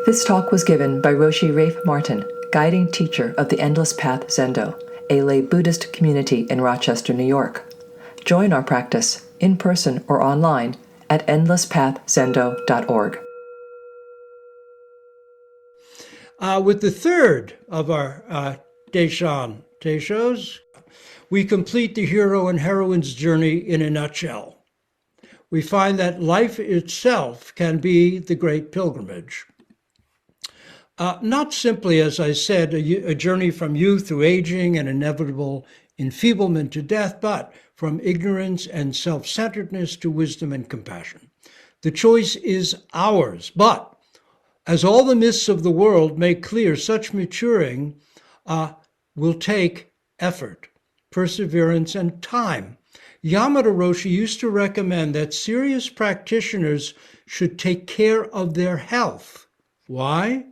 This talk was given by Roshi Rafe Martin, guiding teacher of the Endless Path Zendo, a lay Buddhist community in Rochester, New York. Join our practice, in person or online, at endlesspathzendo.org. With the third of our Te-Shan teishos, we complete the hero and heroine's journey in a nutshell. We find that life itself can be the great pilgrimage. Not simply, as I said, a journey from youth through aging and inevitable enfeeblement to death, but from ignorance and self-centeredness to wisdom and compassion. The choice is ours, but as all the myths of the world make clear, such maturing will take effort, perseverance, and time. Yamada Roshi used to recommend that serious practitioners should take care of their health. Why?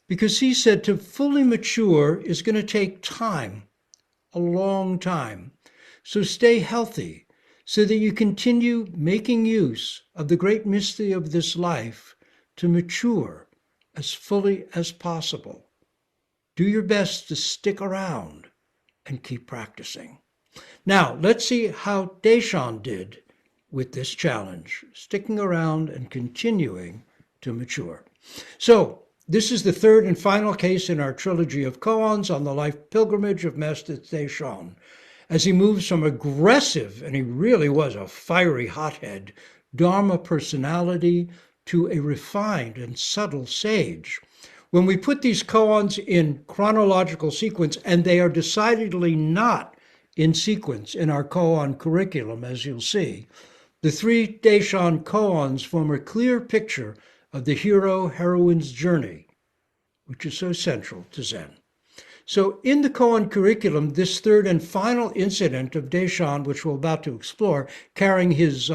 Because he said to fully mature is going to take time, a long time. So stay healthy so that you continue making use of the great mystery of this life to mature as fully as possible. Do your best to stick around and keep practicing. Now, let's see how Te-Shan did with this challenge, sticking around and continuing to mature. So, this is the third and final case in our trilogy of koans on the life pilgrimage of Master Te-Shan, as he moves from aggressive, and he really was a fiery hothead, Dharma personality to a refined and subtle sage. When we put these koans in chronological sequence, and they are decidedly not in sequence in our koan curriculum, as you'll see, the three Te-Shan koans form a clear picture of the hero-heroine's journey, which is so central to Zen. So in the koan curriculum, this third and final incident of Te-Shan, which we're about to explore, carrying his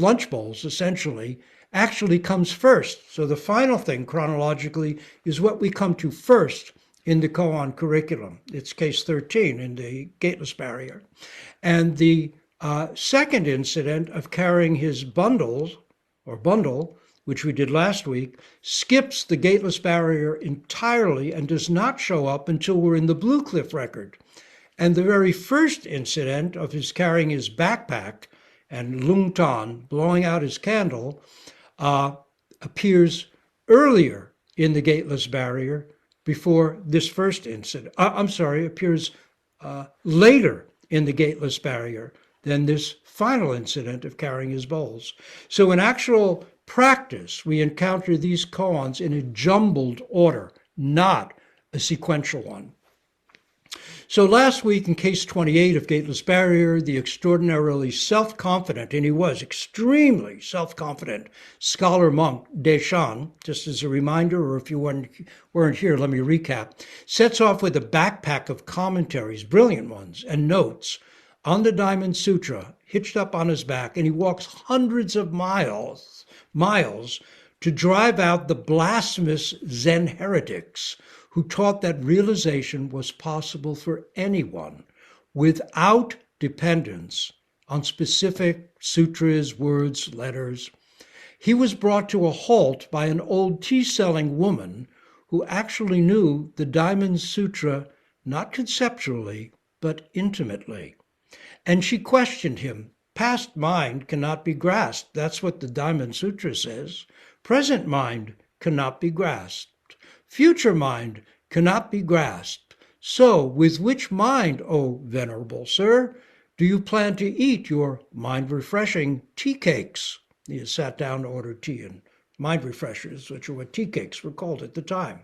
lunch bowls, essentially, actually comes first. So the final thing, chronologically, is what we come to first in the koan curriculum. It's case 13 in the gateless barrier. And the second incident of carrying his bundle, which we did last week, skips the gateless barrier entirely and does not show up until we're in the Blue Cliff record. And the very first incident of his carrying his backpack and Lungtan blowing out his candle appears earlier in the gateless barrier before this first incident. Appears later in the gateless barrier than this final incident of carrying his bowls. So in actual practice, we encounter these koans in a jumbled order, not a sequential one. So last week in case 28 of Gateless Barrier, the extraordinarily self-confident, and he was extremely self-confident, scholar monk Te-Shan, just as a reminder, or if you weren't here, let me recap, sets off with a backpack of commentaries, brilliant ones, and notes on the Diamond Sutra, hitched up on his back, and he walks hundreds of miles to drive out the blasphemous Zen heretics who taught that realization was possible for anyone without dependence on specific sutras, words, letters. He was brought to a halt by an old tea-selling woman who actually knew the Diamond Sutra not conceptually, but intimately. And she questioned him. Past mind cannot be grasped. That's what the Diamond Sutra says. Present mind cannot be grasped. Future mind cannot be grasped. So, with which mind, O venerable sir, do you plan to eat your mind-refreshing tea cakes? He had sat down to order tea and mind refreshers, which are what tea cakes were called at the time.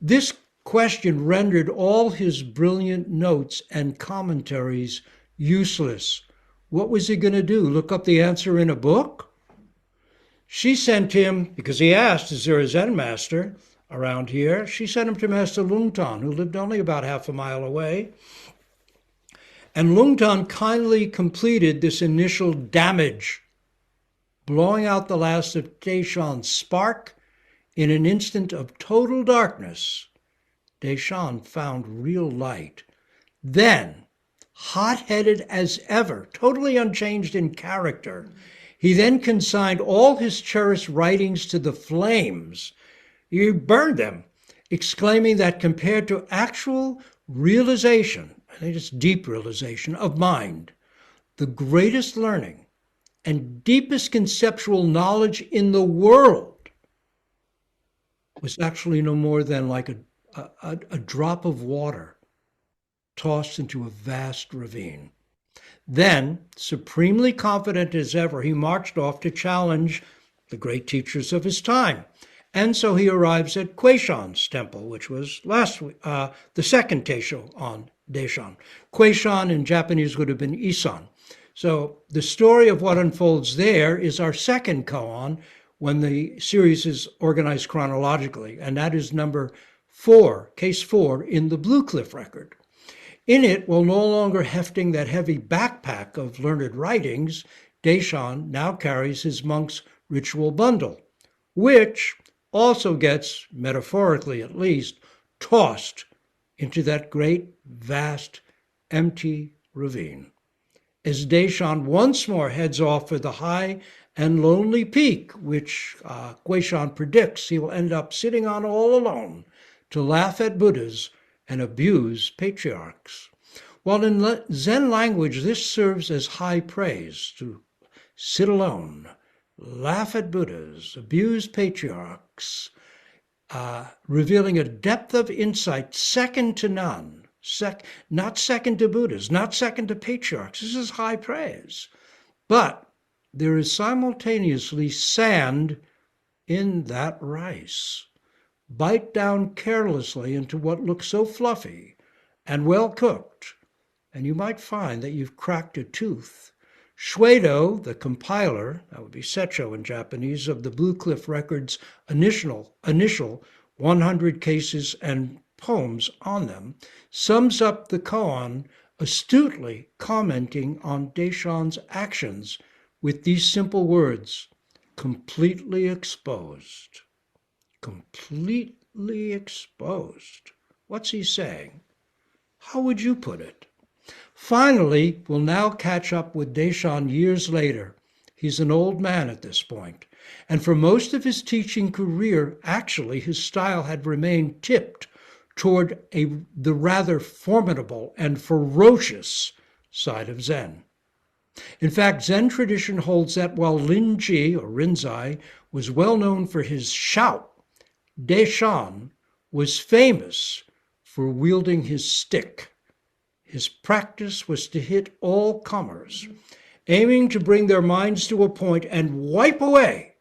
This question rendered all his brilliant notes and commentaries useless. What was he going to do? Look up the answer in a book? She sent him, because he asked, is there a Zen master around here? She sent him to Master Lungtan, who lived only about half a mile away. And Lungtan kindly completed this initial damage, blowing out the last of Te-Shan's spark. In an instant of total darkness, Te-Shan found real light. Then, hot-headed as ever, totally unchanged in character, he then consigned all his cherished writings to the flames He burned them, exclaiming that compared to actual realization, I think it's deep realization of mind, the greatest learning and deepest conceptual knowledge in the world was actually no more than like a drop of water tossed into a vast ravine. Then, supremely confident as ever, he marched off to challenge the great teachers of his time. And so he arrives at Te-Shan's temple, which was the second teisho on Te-Shan. Te-Shan in Japanese would have been Isan. So the story of what unfolds there is our second koan when the series is organized chronologically, and that is number 4, case 4 in the Blue Cliff record. In it, while no longer hefting that heavy backpack of learned writings, Te-Shan now carries his monk's ritual bundle, which also gets, metaphorically at least, tossed into that great, vast, empty ravine. As Te-Shan once more heads off for the high and lonely peak, which Te-Shan predicts he will end up sitting on all alone to laugh at Buddhas and abuse patriarchs. While in Zen language, this serves as high praise, to sit alone, laugh at Buddhas, abuse patriarchs, revealing a depth of insight second to none, not second to Buddhas, not second to patriarchs. This is high praise. But there is simultaneously sand in that rice. Bite down carelessly into what looks so fluffy and well cooked, and you might find that you've cracked a tooth. Shuedo, the compiler, that would be Secho in Japanese, of the Blue Cliff Record's initial 100 cases and poems on them, sums up the koan astutely commenting on Te-Shan's actions with these simple words: completely exposed. Completely exposed. What's he saying? How would you put it? Finally, we'll now catch up with Te-Shan years later. He's an old man at this point, and for most of his teaching career, actually, his style had remained tipped toward the rather formidable and ferocious side of Zen. In fact, Zen tradition holds that while Rinji, or Rinzai, was well known for his shout, Te-Shan was famous for wielding his stick. His practice was to hit all comers, aiming to bring their minds to a point and wipe away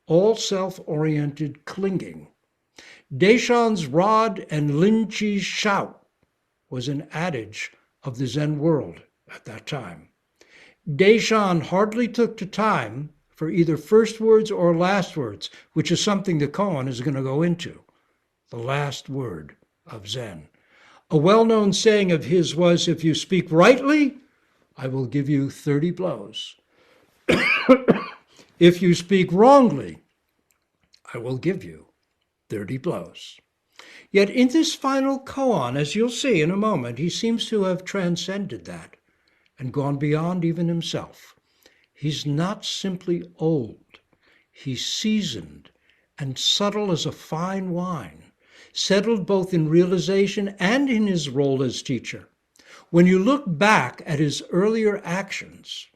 all self-oriented clinging. Te-Shan's rod and Rinji's shout was an adage of the Zen world at that time. Te-Shan hardly took the time for either first words or last words, which is something the koan is going to go into, the last word of Zen. A well-known saying of his was, if you speak rightly, I will give you 30 blows. If you speak wrongly, I will give you 30 blows. Yet in this final koan, as you'll see in a moment, he seems to have transcended that and gone beyond even himself. He's not simply old. He's seasoned and subtle as a fine wine, settled both in realization and in his role as teacher. When you look back at his earlier actions,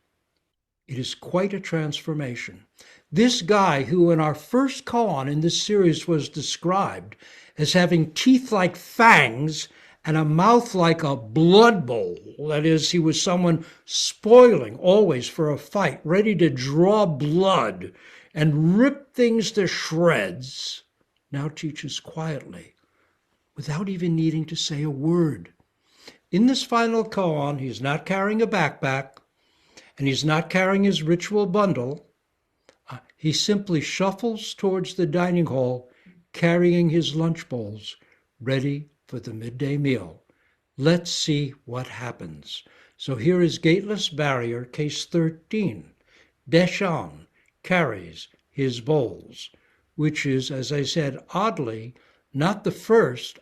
it is quite a transformation. This guy, who in our first koan in this series was described as having teeth like fangs and a mouth like a blood bowl. That is, he was someone spoiling always for a fight, ready to draw blood and rip things to shreds, now teaches quietly, without even needing to say a word. In this final koan, he's not carrying a backpack, and he's not carrying his ritual bundle. He simply shuffles towards the dining hall, carrying his lunch bowls, ready for the midday meal. Let's see what happens. So here is Gateless Barrier, case 13. Te-Shan carries his bowls, which is, as I said, oddly, not the first,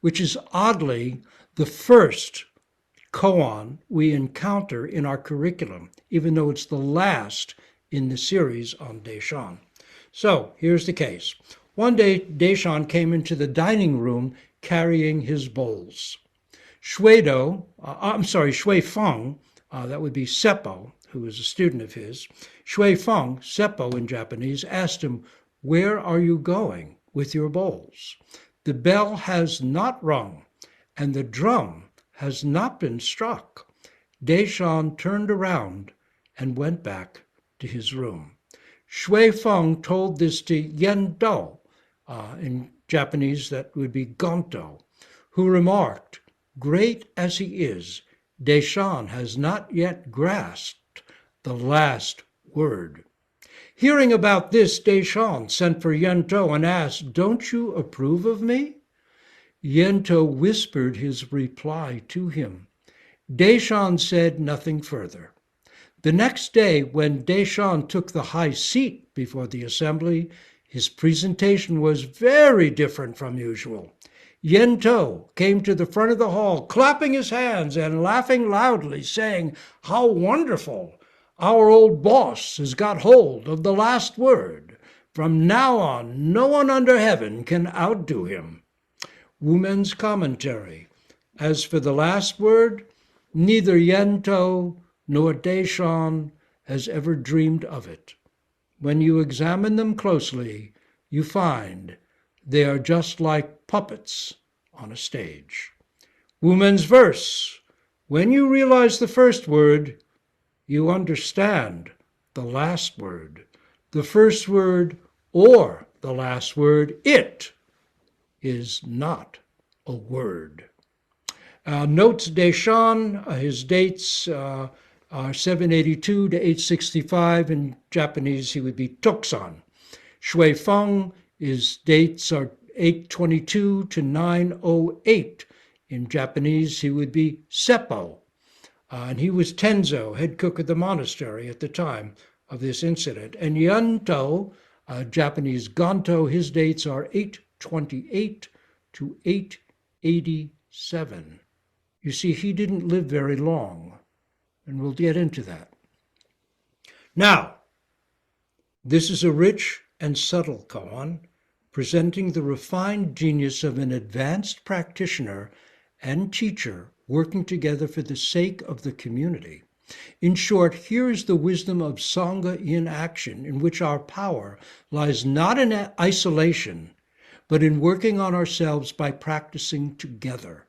which is oddly the first koan we encounter in our curriculum, even though it's the last in the series on Te-Shan. So here's the case. One day, Te-Shan came into the dining room carrying his bowls. Shui Feng, that would be Seppo, who was a student of his. Shui Feng, Seppo in Japanese, asked him, "Where are you going with your bowls? The bell has not rung, and the drum has not been struck." Te-Shan turned around and went back to his room. Shui Feng told this to Yendo, in Japanese that would be Gonto, who remarked, "Great as he is, Te-Shan has not yet grasped the last word." Hearing about this, Te-Shan sent for Yento and asked, "Don't you approve of me?" Yento whispered his reply to him. Te-Shan said nothing further. The next day, when Te-Shan took the high seat before the assembly, his presentation was very different from usual. Yento came to the front of the hall, clapping his hands and laughing loudly, saying, "How wonderful! Our old boss has got hold of the last word. From now on, no one under heaven can outdo him." Wumen's commentary. As for the last word, neither Yento nor Te-Shan has ever dreamed of it. When you examine them closely, you find they are just like puppets on a stage. Woman's verse. When you realize the first word, you understand the last word. The first word or the last word, it is not a word. Notes Te-Shan, his dates are 782 to 865. In Japanese, he would be Toksan. Shui Feng, his dates are 822 to 908. In Japanese, he would be Seppo. And he was Tenzo, head cook of the monastery at the time of this incident. And Yento, Japanese Gonto, his dates are 828 to 887. You see, he didn't live very long, and we'll get into that. Now, this is a rich and subtle koan, presenting the refined genius of an advanced practitioner and teacher working together for the sake of the community. In short, here is the wisdom of Sangha in action, in which our power lies not in isolation, but in working on ourselves by practicing together.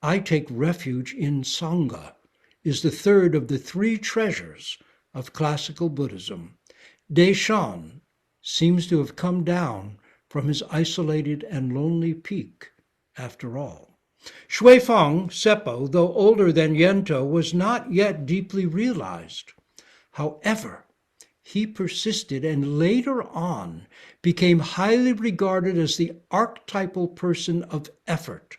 "I take refuge in Sangha" is the third of the three treasures of classical Buddhism. Te-Shan seems to have come down from his isolated and lonely peak after all. Shui Feng, Seppo, though older than Yento, was not yet deeply realized. However, he persisted and later on became highly regarded as the archetypal person of effort.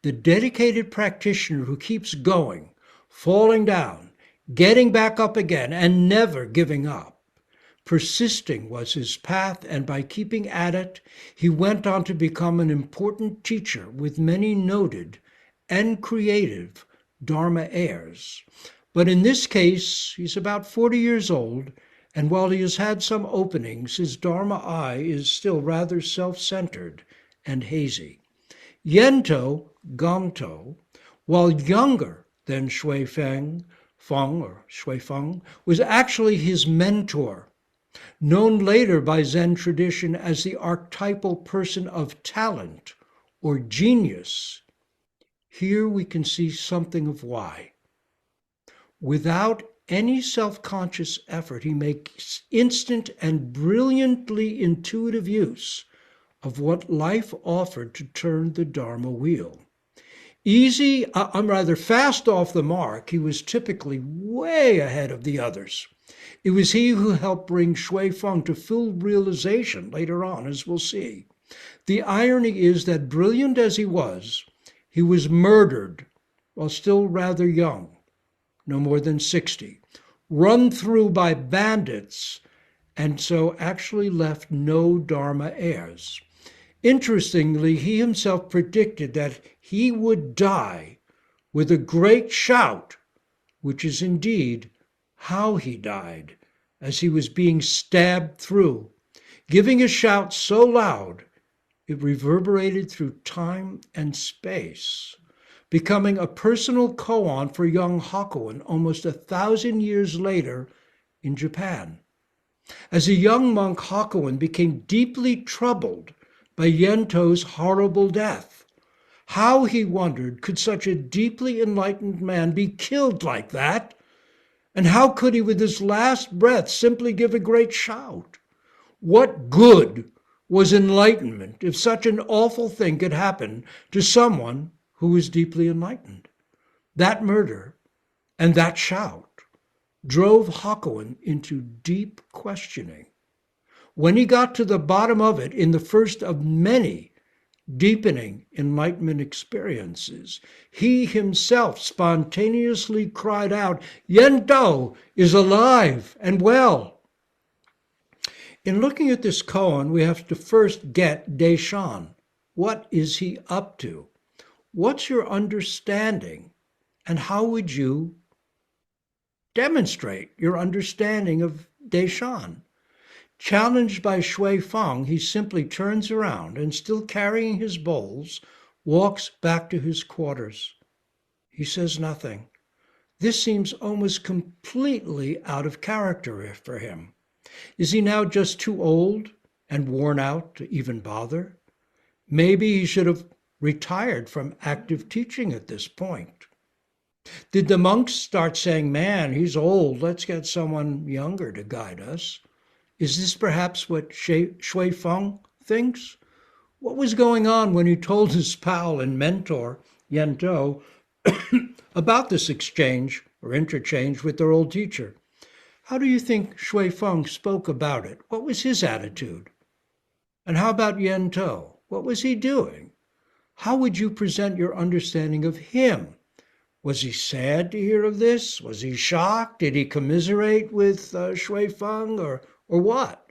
The dedicated practitioner who keeps going, falling down, getting back up again, and never giving up. Persisting was his path, and by keeping at it, he went on to become an important teacher with many noted and creative Dharma heirs. But in this case, he's about 40 years old, and while he has had some openings, his Dharma eye is still rather self-centered and hazy. Yento, Gonto, while younger than Shui Feng, was actually his mentor, known later by Zen tradition as the archetypal person of talent or genius. Here we can see something of why. Without any self-conscious effort, he makes instant and brilliantly intuitive use of what life offered to turn the Dharma wheel. Fast off the mark, he was typically way ahead of the others. It was he who helped bring Shui Feng to full realization later on, as we'll see. The irony is that brilliant as he was murdered while still rather young, no more than 60, run through by bandits, and so actually left no Dharma heirs. Interestingly, he himself predicted that he would die with a great shout, which is indeed how he died, as he was being stabbed through. giving a shout so loud it reverberated through time and space, becoming a personal koan for young Hakuin almost 1,000 years later in Japan. As a young monk, Hakuin became deeply troubled by Yento's horrible death. How, he wondered, could such a deeply enlightened man be killed like that? And how could he, with his last breath, simply give a great shout? What good was enlightenment if such an awful thing could happen to someone who was deeply enlightened? That murder and that shout drove Hakuin into deep questioning. When he got to the bottom of it in the first of many deepening enlightenment experiences, he himself spontaneously cried out, "Yento is alive and well." In looking at this koan, we have to first get Te-Shan. What is he up to? What's your understanding? And how would you demonstrate your understanding of Te-Shan? Challenged by Shui Feng, he simply turns around and, still carrying his bowls, walks back to his quarters. He says nothing. This seems almost completely out of character for him. Is he now just too old and worn out to even bother? Maybe he should have retired from active teaching at this point. Did the monks start saying, "Man, he's old, let's get someone younger to guide us"? Is this perhaps what Shui Feng thinks? What was going on when he told his pal and mentor, Yento, about this exchange or interchange with their old teacher? How do you think Shui Feng spoke about it? What was his attitude? And how about Yento? What was he doing? How would you present your understanding of him? Was he sad to hear of this? Was he shocked? Did he commiserate with Shui Feng or what?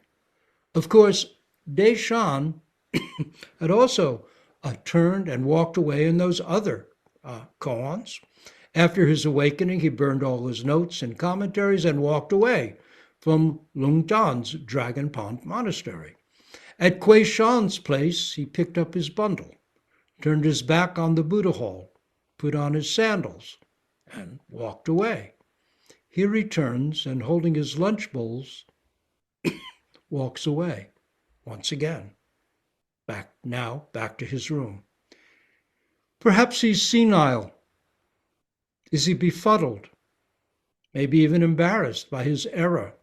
Of course, Te-Shan had also turned and walked away in those other koans. After his awakening, he burned all his notes and commentaries and walked away from Lungtan's Dragon Pond Monastery. At Kuei-Shan's place, he picked up his bundle, turned his back on the Buddha hall, put on his sandals, and walked away. He returns and, holding his lunch bowls, walks away once again, back to his room. Perhaps he's senile. Is he befuddled? Maybe even embarrassed by his error?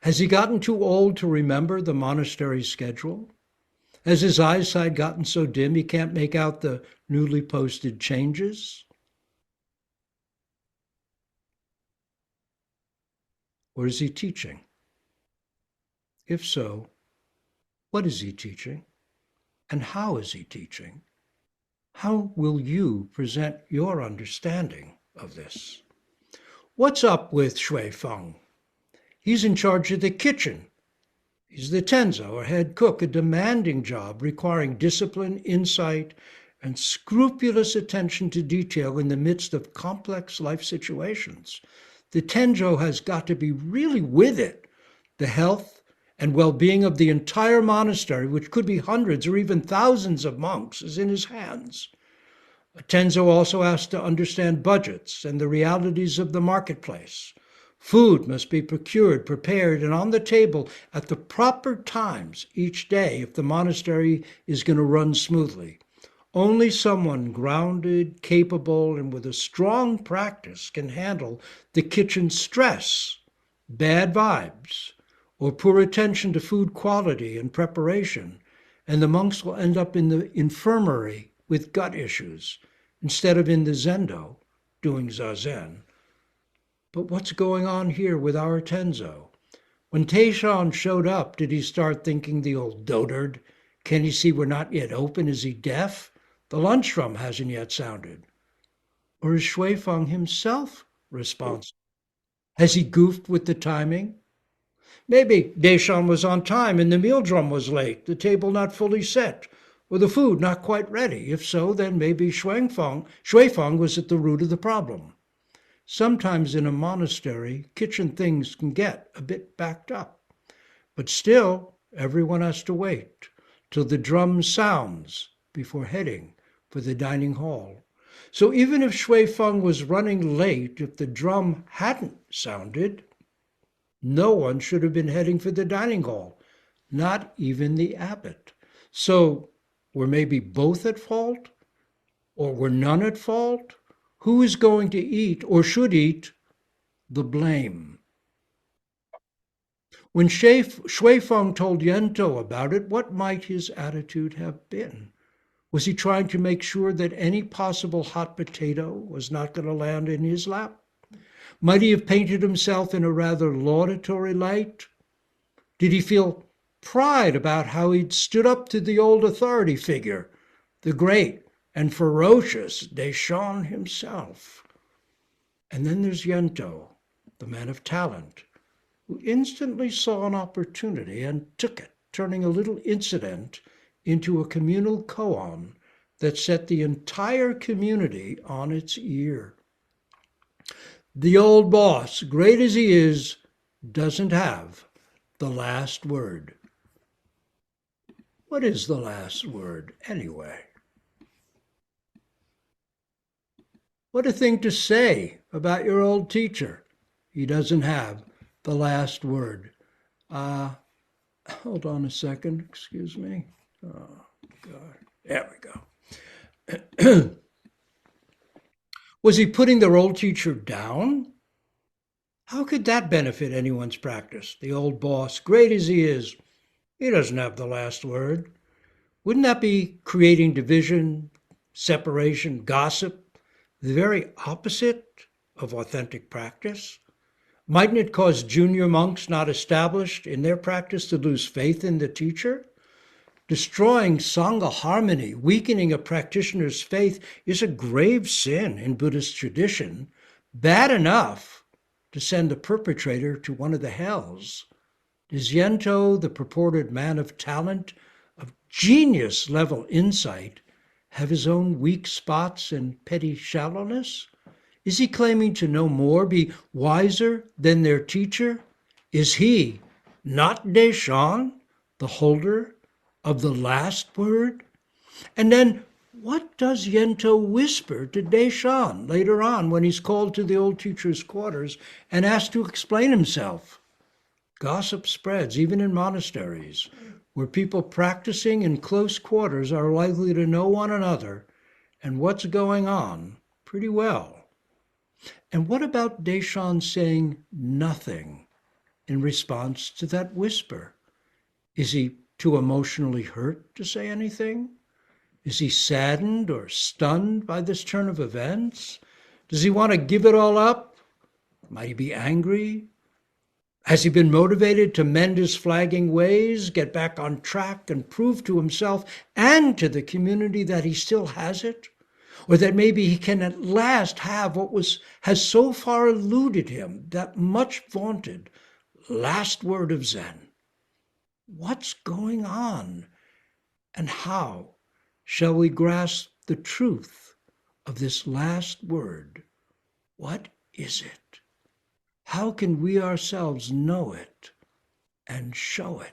Has he gotten too old to remember the monastery schedule? Has his eyesight gotten so dim he can't make out the newly posted changes? Or is he teaching? If so, what is he teaching? And how is he teaching? How will you present your understanding of this? What's up with Shui Feng? He's in charge of the kitchen. He's the tenzo, or head cook, a demanding job requiring discipline, insight, and scrupulous attention to detail in the midst of complex life situations. The tenjo has got to be really with it. The health and well-being of the entire monastery, which could be hundreds or even thousands of monks, is in his hands. A tenzo also has to understand budgets and the realities of the marketplace. Food must be procured, prepared, and on the table at the proper times each day if the monastery is going to run smoothly. Only someone grounded, capable, and with a strong practice can handle the kitchen stress, bad vibes, or poor attention to food quality and preparation, and the monks will end up in the infirmary with gut issues instead of in the zendo doing zazen. But what's going on here with our tenzo? When Te-Shan showed up, did he start thinking the old dotard? Can he see we're not yet open? Is he deaf? The lunch drum hasn't yet sounded. Or is Shui Feng himself responsible? Has he goofed with the timing? Maybe Te-Shan was on time and the meal drum was late, the table not fully set, or the food not quite ready. If so, then maybe Shui Feng was at the root of the problem. Sometimes in a monastery, kitchen things can get a bit backed up. But still, everyone has to wait till the drum sounds before heading for the dining hall. So even if Shui Feng was running late, if the drum hadn't sounded, no one should have been heading for the dining hall, not even the abbot. So were maybe both at fault? Or were none at fault? Who is going to eat, or should eat, the blame? When Shui Feng told Yento about it, what might his attitude have been? Was he trying to make sure that any possible hot potato was not going to land in his lap? Might he have painted himself in a rather laudatory light? Did he feel pride about how he'd stood up to the old authority figure, the great and ferocious Te-Shan himself? And then there's Yento, the man of talent, who instantly saw an opportunity and took it, turning a little incident into a communal koan that set the entire community on its ear. The old boss, great as he is, doesn't have the last word. What is the last word, anyway? What a thing to say about your old teacher. He doesn't have the last word. Hold on a second, excuse me. Oh, God. There we go. Was he putting their old teacher down? How could that benefit anyone's practice? The old boss, great as he is, he doesn't have the last word. Wouldn't that be creating division, separation, gossip, the very opposite of authentic practice? Mightn't it cause junior monks not established in their practice to lose faith in the teacher? Destroying Sangha harmony, weakening a practitioner's faith is a grave sin in Buddhist tradition, bad enough to send the perpetrator to one of the hells. Does Yento, the purported man of talent, of genius-level insight, have his own weak spots and petty shallowness? Is he claiming to know more, be wiser than their teacher? Is he, not Te-Shan, the holder of the last word? And then what does Yento whisper to Te-Shan later on when he's called to the old teacher's quarters and asked to explain himself? Gossip spreads, even in monasteries, where people practicing in close quarters are likely to know one another and what's going on pretty well. And what about Te-Shan saying nothing in response to that whisper? Is he too emotionally hurt to say anything? Is he saddened or stunned by this turn of events? Does he want to give it all up? Might he be angry? Has he been motivated to mend his flagging ways, get back on track, and prove to himself and to the community that he still has it? Or that maybe he can at last have what has so far eluded him, that much vaunted last word of Zen? What's going on? And how shall we grasp the truth of this last word? What is it? How can we ourselves know it and show it?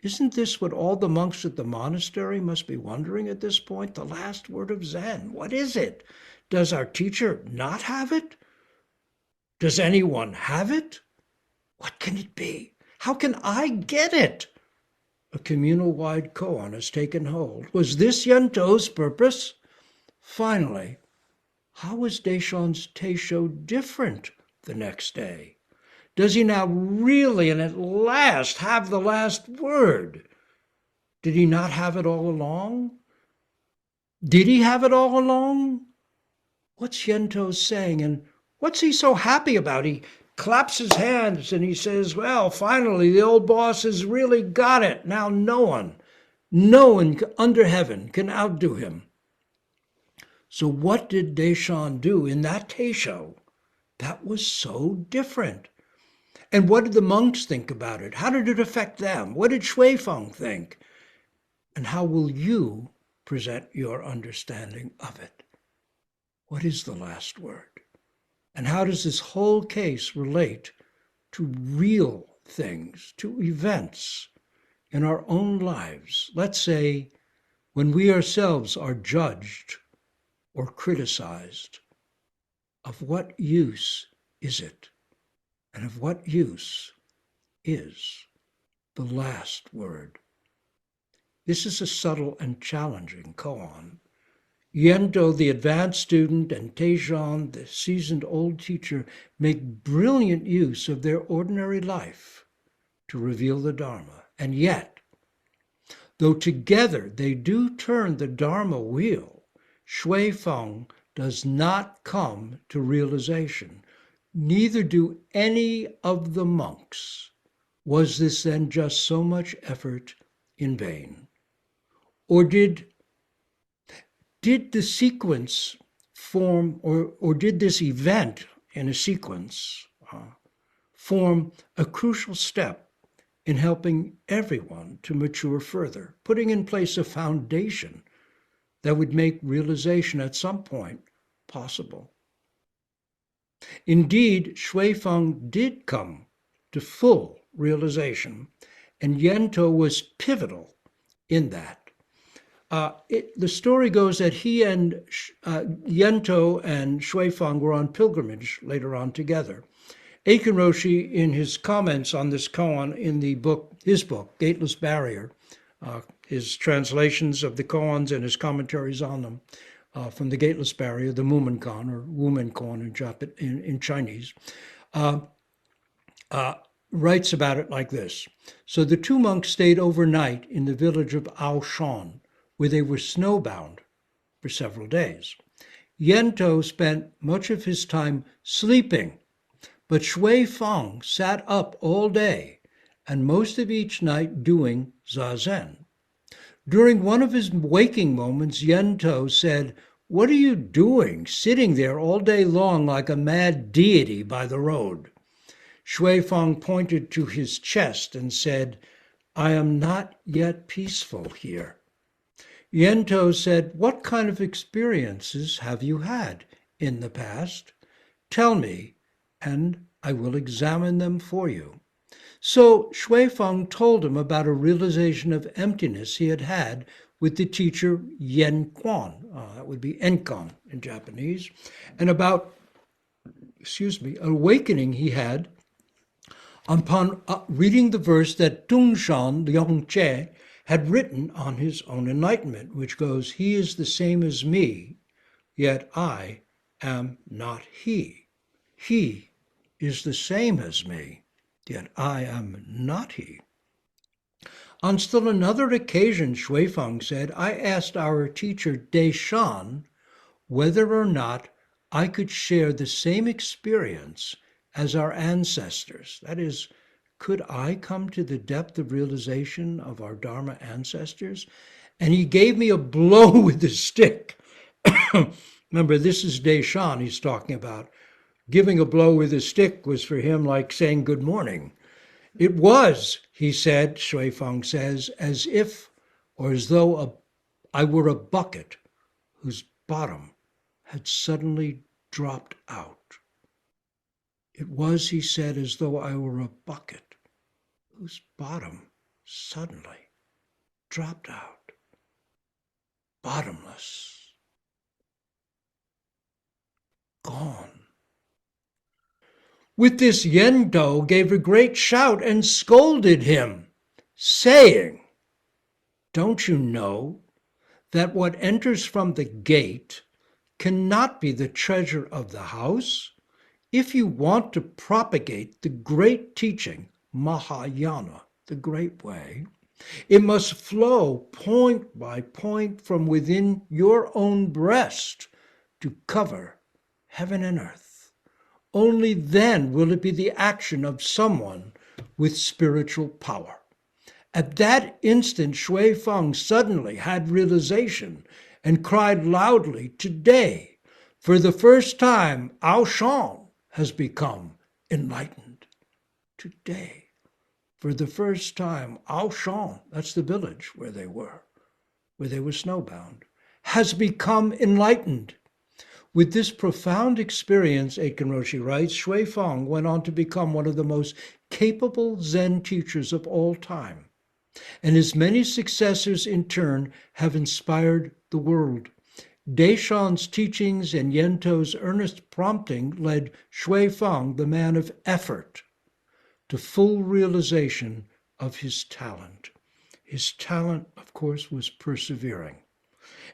Isn't this what all the monks at the monastery must be wondering at this point? The last word of Zen. What is it? Does our teacher not have it? Does anyone have it? What can it be? How can I get it? A communal-wide koan has taken hold. Was this Yento's purpose? Finally, how was Te-Shan's teisho different the next day? Does he now really and at last have the last word? Did he not have it all along? Did he have it all along? What's Yento saying, and what's he so happy about? He claps his hands and he says, well, finally, the old boss has really got it. Now no one under heaven can outdo him. So what did Te-Shan do in that teisho that was so different? And what did the monks think about it? How did it affect them? What did Shui Feng think? And how will you present your understanding of it? What is the last word? And how does this whole case relate to real things, to events in our own lives, let's say when we ourselves are judged or criticized, of what use is it? And of what use is the last word? This is a subtle and challenging koan. Yento, the advanced student, and Te-Shan, the seasoned old teacher, make brilliant use of their ordinary life to reveal the Dharma. And yet, though together they do turn the Dharma wheel, Shui Feng does not come to realization. Neither do any of the monks. Was this then just so much effort in vain? Or did the sequence form, or did this event in a sequence form a crucial step in helping everyone to mature further, putting in place a foundation that would make realization at some point possible? Indeed, Shui Feng did come to full realization, and Yento was pivotal in that. The story goes that he and Yento and Shui Feng were on pilgrimage later on together. Aiken Roshi, in his comments on this koan in his book, Gateless Barrier, his translations of the koans and his commentaries on them from the Gateless Barrier, the Mumenkan or Wumenkan in Chinese, writes about it like this. So the two monks stayed overnight in the village of Te-Shan, where they were snowbound for several days. Yento spent much of his time sleeping, but Shui Feng sat up all day and most of each night doing zazen. During one of his waking moments, Yento said, "What are you doing, sitting there all day long like a mad deity by the road?" Shui Feng pointed to his chest and said, "I am not yet peaceful here." Yento said, "What kind of experiences have you had in the past? Tell me, and I will examine them for you." So Shui Feng told him about a realization of emptiness he had had with the teacher Yen Quan, that would be Enkan in Japanese, and about, an awakening he had upon reading the verse that Te-Shan Yongche had written on his own enlightenment, which goes, "He is the same as me, yet I am not he. He is the same as me, yet I am not he." On still another occasion, Shui Feng said, "I asked our teacher Te-Shan whether or not I could share the same experience as our ancestors. That is, could I come to the depth of realization of our Dharma ancestors?" And he gave me a blow with the stick. Remember, this is Te-Shan he's talking about. Giving a blow with a stick was for him like saying good morning. "It was," he said, Shui Feng says, "as if or as though I were a bucket whose bottom had suddenly dropped out." It was, he said, as though I were a bucket whose bottom suddenly dropped out, bottomless, gone. With this, Yento gave a great shout and scolded him, saying, "Don't you know that what enters from the gate cannot be the treasure of the house? If you want to propagate the great teaching, Mahayana, the great way, it must flow point by point from within your own breast to cover heaven and earth. Only then will it be the action of someone with spiritual power." At that instant, Shui Feng suddenly had realization and cried loudly, "Today, for the first time, Te-Shan has become enlightened. Today, for the first time, Te-Shan," that's the village where they were snowbound, "has become enlightened. With this profound experience, Aiken Roshi writes, Shui Feng went on to become one of the most capable Zen teachers of all time. And his many successors in turn have inspired the world. Te-Shan's teachings and Yento's earnest prompting led Shui Feng, the man of effort, to full realization of his talent. His talent, of course, was persevering.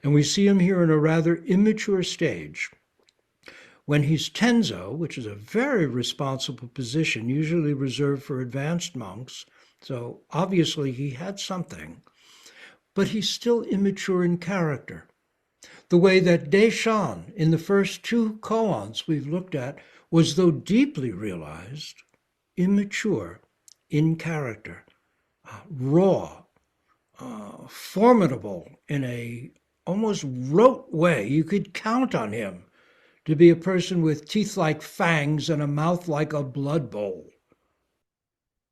And we see him here in a rather immature stage. When he's Tenzo, which is a very responsible position, usually reserved for advanced monks, so obviously he had something, but he's still immature in character. The way that Te-Shan, in the first two koans we've looked at, was, though deeply realized, immature in character, raw, formidable in a almost rote way. You could count on him to be a person with teeth like fangs and a mouth like a blood bowl.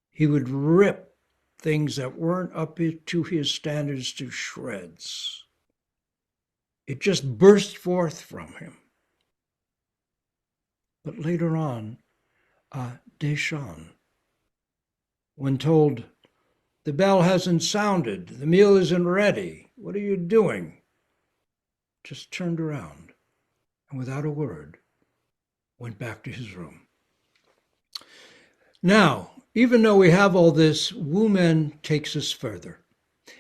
He would rip things that weren't up to his standards to shreds. It just burst forth from him. But later on, Te-Shan, when told, "The bell hasn't sounded, the meal isn't ready, what are you doing?" just turned around and without a word went back to his room. Now, even though we have all this, Wu Men takes us further.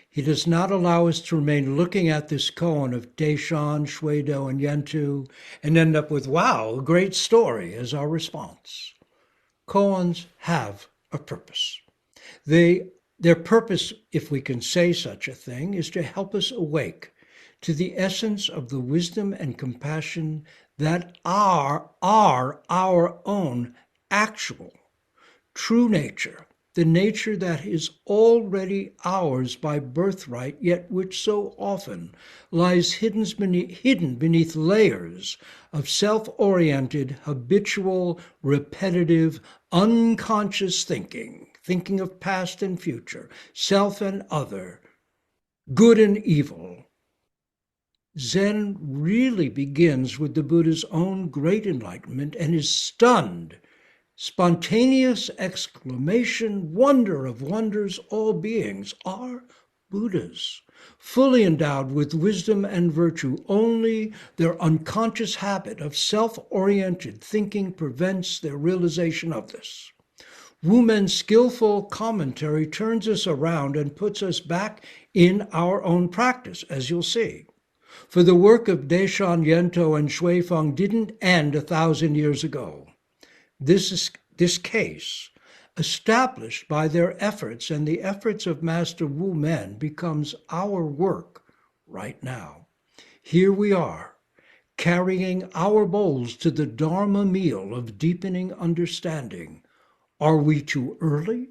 He does not allow us to remain looking at this koan of Te-Shan, Shuido, and Yentu and end up with, wow, a great story as our response. Koans have a purpose. Their purpose, if we can say such a thing, is to help us awake to the essence of the wisdom and compassion that are our own actual, true nature, the nature that is already ours by birthright, yet which so often lies hidden beneath layers of self-oriented, habitual, repetitive, unconscious thinking of past and future, self and other, good and evil. Zen really begins with the Buddha's own great enlightenment and is stunned. Spontaneous exclamation, wonder of wonders, all beings are Buddhas, fully endowed with wisdom and virtue. Only their unconscious habit of self-oriented thinking prevents their realization of this. Wu Men's skillful commentary turns us around and puts us back in our own practice, as you'll see. For the work of Te-Shan, Yento, and Shui Feng didn't end 1,000 years ago. This case, established by their efforts and the efforts of Master Wu Men, becomes our work right now. Here we are, carrying our bowls to the Dharma meal of deepening understanding. Are we too early?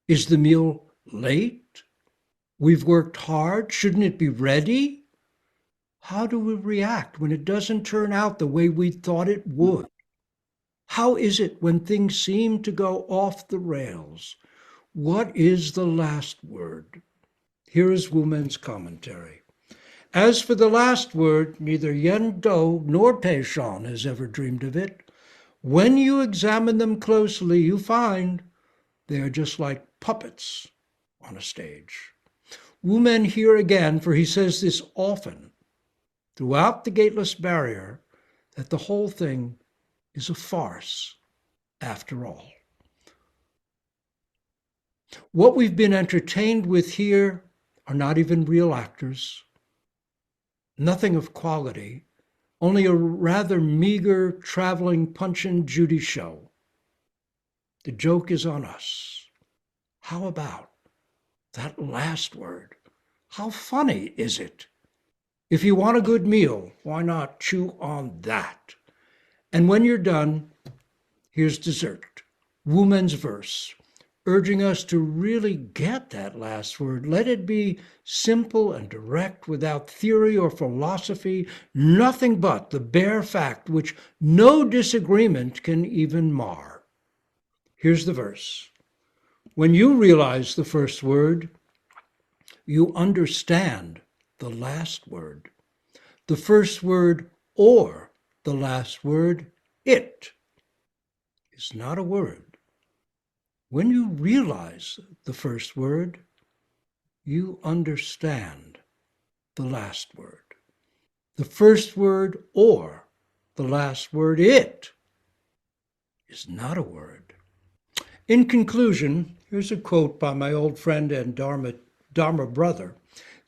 Is the meal late? We've worked hard. Shouldn't it be ready? How do we react when it doesn't turn out the way we thought it would? How is it when things seem to go off the rails? What is the last word? Here is Wu Men's commentary. As for the last word, neither Yento nor Te-Shan has ever dreamed of it. When you examine them closely, you find they are just like puppets on a stage. Wu Men here again, for he says this often, throughout the Gateless Barrier, that the whole thing is a farce after all. What we've been entertained with here are not even real actors, nothing of quality, only a rather meager traveling Punch and Judy show. The joke is on us. How about that last word? How funny is it? If you want a good meal, why not chew on that? And when you're done, here's dessert. Wu Men's verse, urging us to really get that last word. Let it be simple and direct, without theory or philosophy, nothing but the bare fact which no disagreement can even mar. Here's the verse. When you realize the first word, you understand the last word. The first word or the last word, it, is not a word. When you realize the first word, you understand the last word. The first word, or the last word, it, is not a word. In conclusion, here's a quote by my old friend and Dharma brother,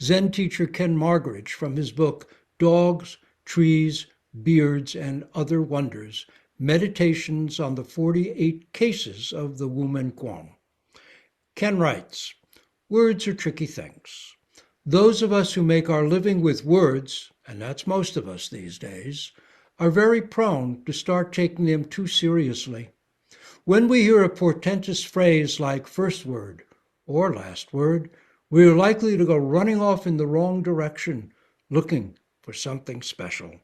Zen teacher Ken Margaridge, from his book, Dogs, Trees, Beards, and Other Wonders, Meditations on the 48 Cases of the Wumen Kuang. Ken writes, "Words are tricky things. Those of us who make our living with words, and that's most of us these days, are very prone to start taking them too seriously. When we hear a portentous phrase like first word or last word, we are likely to go running off in the wrong direction, looking for something special.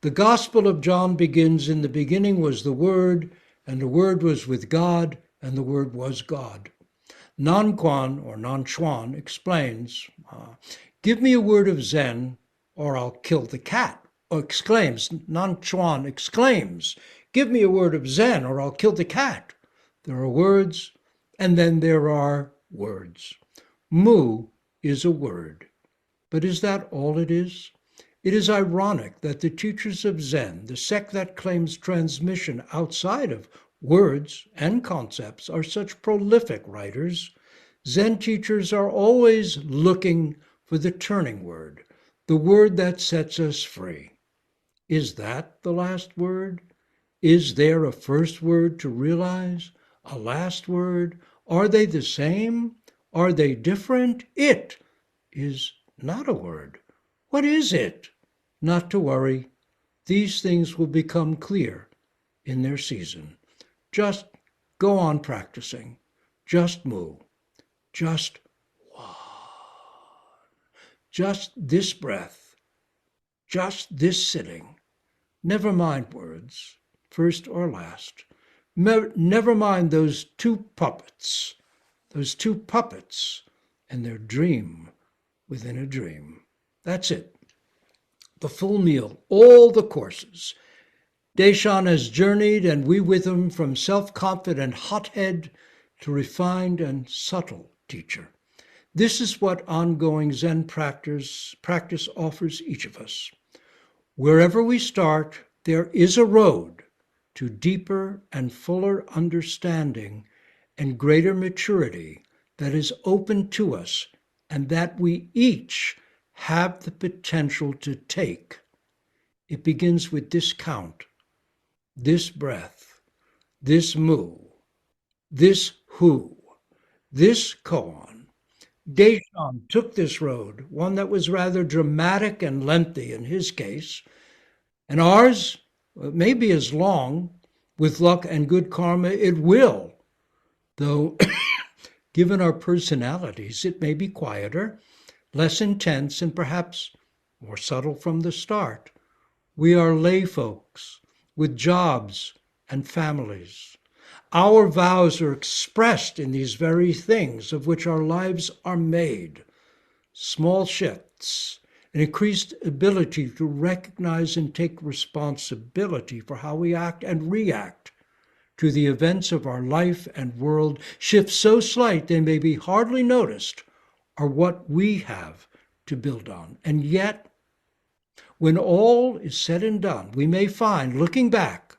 The Gospel of John begins, in the beginning was the Word, and the Word was with God, and the Word was God." Nanquan, or Nanchuan, explains, "Give me a word of Zen, or I'll kill the cat." Or Nanchuan exclaims, "Give me a word of Zen, or I'll kill the cat." There are words, and then there are words. Mu is a word. But is that all it is? It is ironic that the teachers of Zen, the sect that claims transmission outside of words and concepts, are such prolific writers. Zen teachers are always looking for the turning word, the word that sets us free. Is that the last word? Is there a first word to realize? A last word? Are they the same? Are they different? It is not a word. What is it? Not to worry. These things will become clear in their season. Just go on practicing. Just move. Just one. Just this breath. Just this sitting. Never mind words, first or last. Never mind those two puppets and their dream within a dream. That's it. The full meal, all the courses. Te-Shan has journeyed, and we with him, from self-confident hothead to refined and subtle teacher. This is what ongoing Zen practice offers each of us. Wherever we start, there is a road to deeper and fuller understanding and greater maturity that is open to us and that we each have the potential to take. It begins with this count, this breath, this mu, this hu, this koan. Te-Shan took this road, one that was rather dramatic and lengthy in his case, and ours may be as long. With luck and good karma, it will, though given our personalities, it may be quieter, less intense, and perhaps more subtle from the start. We are lay folks with jobs and families. Our vows are expressed in these very things of which our lives are made. Small shifts, an increased ability to recognize and take responsibility for how we act and react to the events of our life and world, shifts so slight they may be hardly noticed, are what we have to build on. And yet, when all is said and done, we may find, looking back,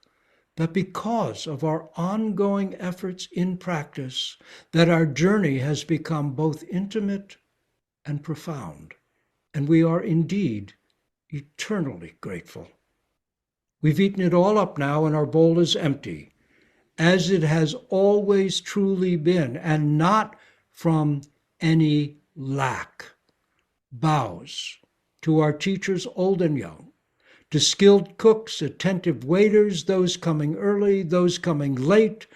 that because of our ongoing efforts in practice, that our journey has become both intimate and profound, and we are indeed eternally grateful. We've eaten it all up now, and our bowl is empty, as it has always truly been, and not from any lack. Bows to our teachers, old and young, to skilled cooks, attentive waiters, those coming early, those coming late,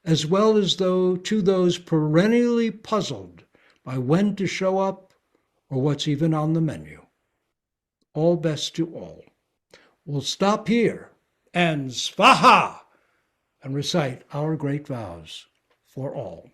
as well as to those perennially puzzled by when to show up or what's even on the menu. All best to all. We'll stop here and svaha and recite our great vows for all.